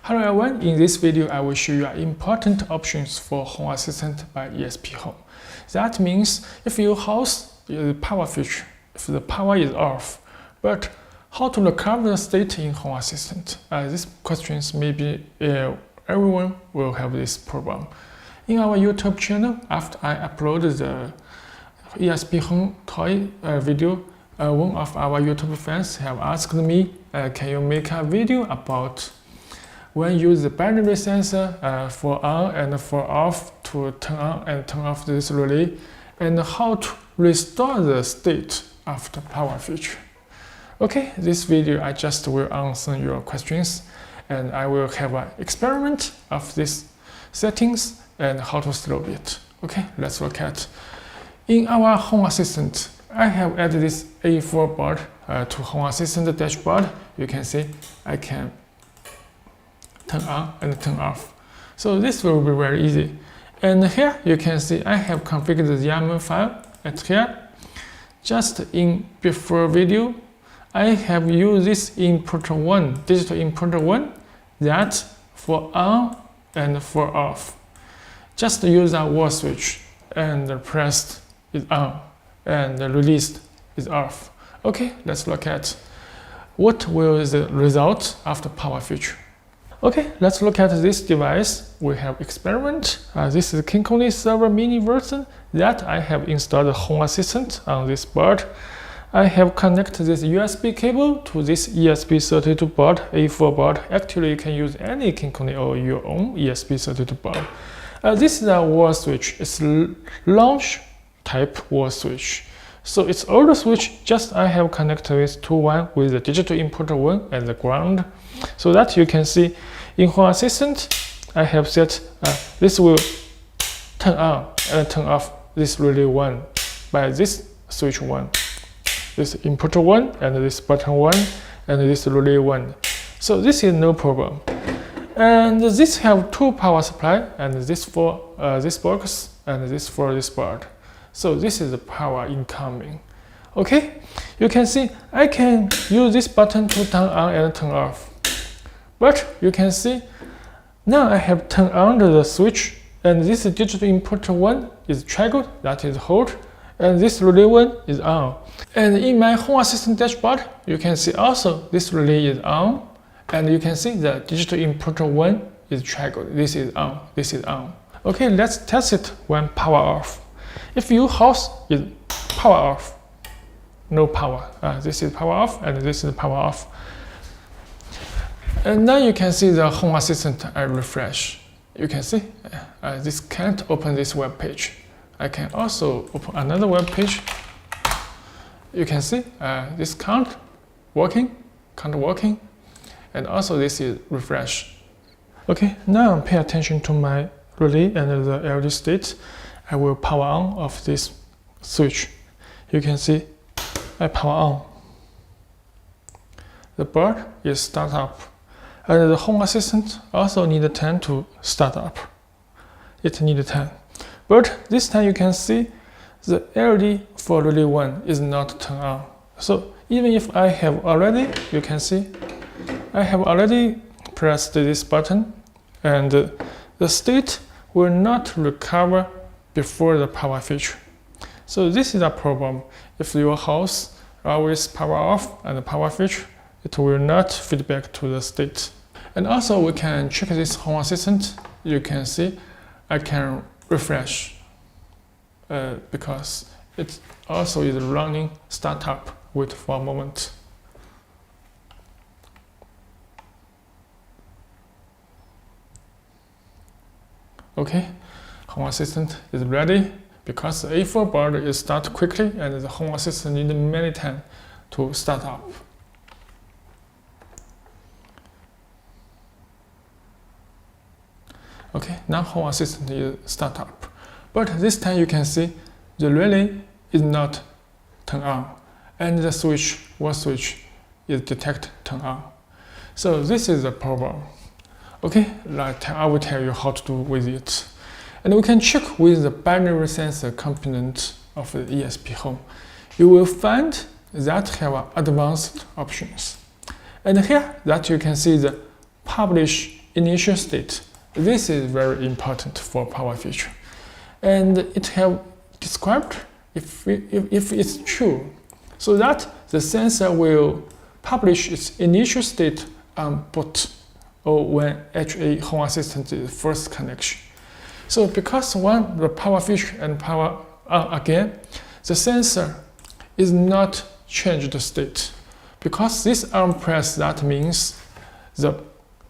Hello everyone, in this video I will show you important options for Home Assistant by ESPHome. That means if your house is power feature, if the power is off, but how to recover the state in Home Assistant? These questions maybe everyone will have this problem. In our YouTube channel, after I uploaded the ESPHome toy video, one of our YouTube fans have asked me, can you make a video about when you use the binary sensor for on and for off to turn on and turn off this relay, and how to restore the state after power feature. Okay, this video I just will answer your questions, and I will have an experiment of these settings and how to slow it. Okay, let's look at. In our Home Assistant, I have added this A4 board to Home Assistant dashboard. You can see I can turn on and turn off. So this will be very easy. And here you can see I have configured the YAML file. And here, just in before video, I have used this input 1, digital input 1, that for on and for off. Just use a wall switch and pressed is on and released is off. Okay, let's look at what will the result after power feature. Okay, let's look at this device. We have experiment. This is Kinkoni server mini version that I have installed the Home Assistant on this board. I have connected this USB cable to this ESP32 board, A4 board. Actually, you can use any Kinkoni or your own ESP32 board. This is a wall switch. It's launch type wall switch. So it's older switch, just I have connected with 2.1 with the digital input 1 and the ground. So that you can see in Home Assistant, I have set this will turn on and turn off this relay 1 by this switch 1. This input 1 and this button 1 and this relay 1. So this is no problem. And this have two power supply, and this for this box and this for this board. So this is the power incoming. Okay, you can see I can use this button to turn on and turn off. But you can see now I have turned on the switch, and this digital input 1 is triggered, that is hold, and this relay 1 is on. And in my Home Assistant dashboard, you can see also this relay is on, and you can see the digital input 1 is triggered. This is on, this is on. Okay, let's test it when power off. If your house is power off, no power. This is power off and this is power off. And now you can see the Home Assistant. I refresh. You can see this can't open this web page. I can also open another web page. You can see this can't working, and also this is refresh. Okay, now pay attention to my relay and the LED state. I will power on of this switch. You can see I power on. The board is start up. And the Home Assistant also needs 10 to start up. It needs 10. But this time you can see the LED for relay 1 is not turned on. So even if I have already, you can see, I have already pressed this button, and the state will not recover before the power feature. So this is a problem. If your house always power off and the power feature, it will not feedback to the state. And also we can check this Home Assistant. You can see I can refresh because it also is running startup. Wait for a moment. Okay, Home Assistant is ready because the A4 board is start quickly and the Home Assistant needs many time to start up. Okay, now Home Assistant is start up. But this time you can see the relay is not turned on, and the switch, wall switch, is detect turn on. So this is the problem. Okay, I will tell you how to do with it. And we can check with the binary sensor component of the ESPHome. You will find that have advanced options. And here that you can see the publish initial state. This is very important for power feature. And it have described if it's true, so that the sensor will publish its initial state on boot or when HA Home Assistant is first connection. So because when the power feature and power on again, the sensor is not changed the state. Because this arm press, that means the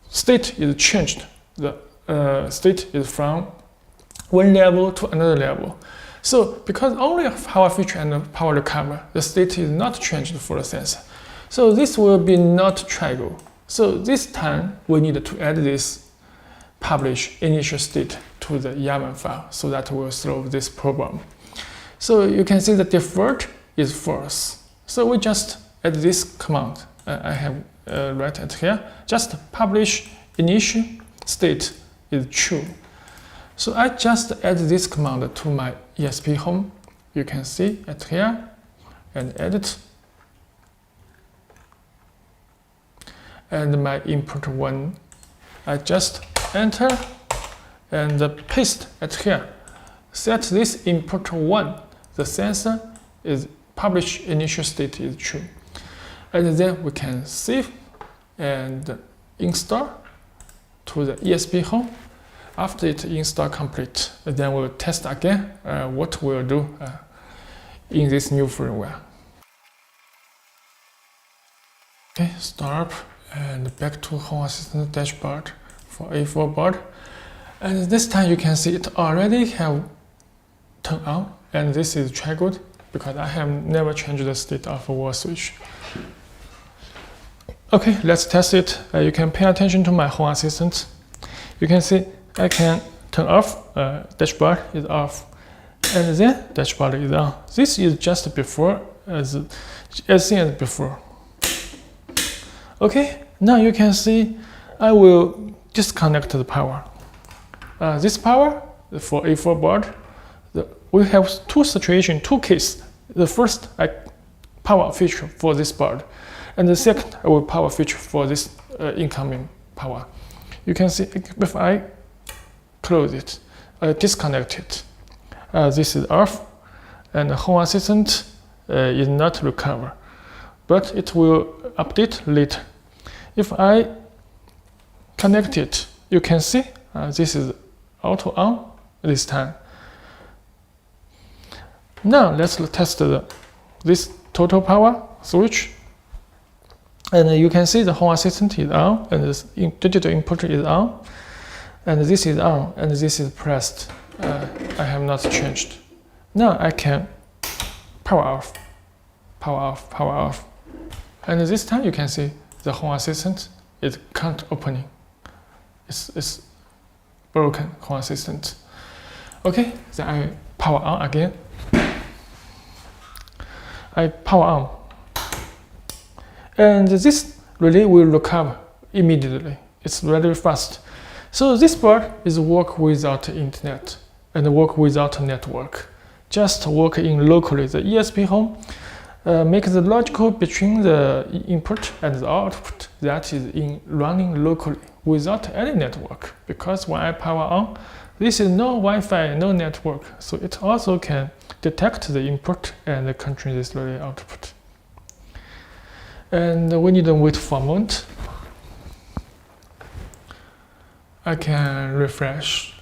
state is changed. The state is from one level to another level. So because only power feature and power recover, the state is not changed for the sensor. So this will be not triangle. So this time we need to add this publish initial state to the YAML file so that will solve this problem. So you can see the default is false. So we just add this command. I have write it here. Just publish initial state is true. So I just add this command to my ESPHome. You can see it here and edit. And my input 1, I just enter and paste it here. Set this input 1. The sensor is publish initial state is true. And then we can save and install to the ESPHome. After it install complete, then we'll test again what we'll do in this new firmware. Okay, start and back to Home Assistant dashboard for A4 board. And this time you can see it already have turned on, and this is triggered because I have never changed the state of a wall switch. Okay, let's test it. You can pay attention to my Home Assistant. You can see I can turn off, dashboard is off, and then dashboard is on. This is just before, as same as before. Okay, now you can see I will disconnect the power. This power for A4 board, we have two situations, two cases. The first, I power feature for this board, and the second, I will power feature for this incoming power. You can see if I close it, disconnect it. This is off, and the Home Assistant is not recover, but it will update later. If I connect it, you can see this is auto on this time. Now let's test this total power switch. And you can see the Home Assistant is on, and this digital input is on, and this is on, and this is pressed. I have not changed. Now I can power off, power off, power off. And this time you can see the Home Assistant is can't opening. It's broken Home Assistant. Okay, then I power on again. I power on. And this relay will recover immediately. It's very fast. So this board is work without internet and work without network. Just work in locally. The ESPHome makes the logical between the input and the output that is in running locally without any network. Because when I power on, this is no Wi-Fi, no network. So it also can detect the input and control this relay output. And we need to wait for a moment. I can refresh.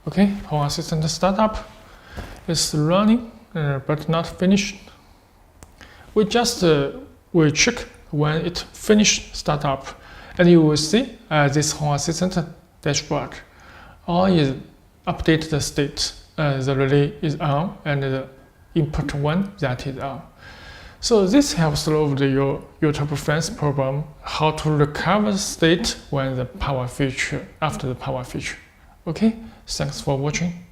Okay, Home Assistant startup is running, but not finished. We just will check when it finished startup, and you will see this Home Assistant dashboard. All is update the state. The relay is on, and the input 1 that is on. So this helps solve your interference problem, how to recover the state when the power feature, after the power feature. Okay, thanks for watching.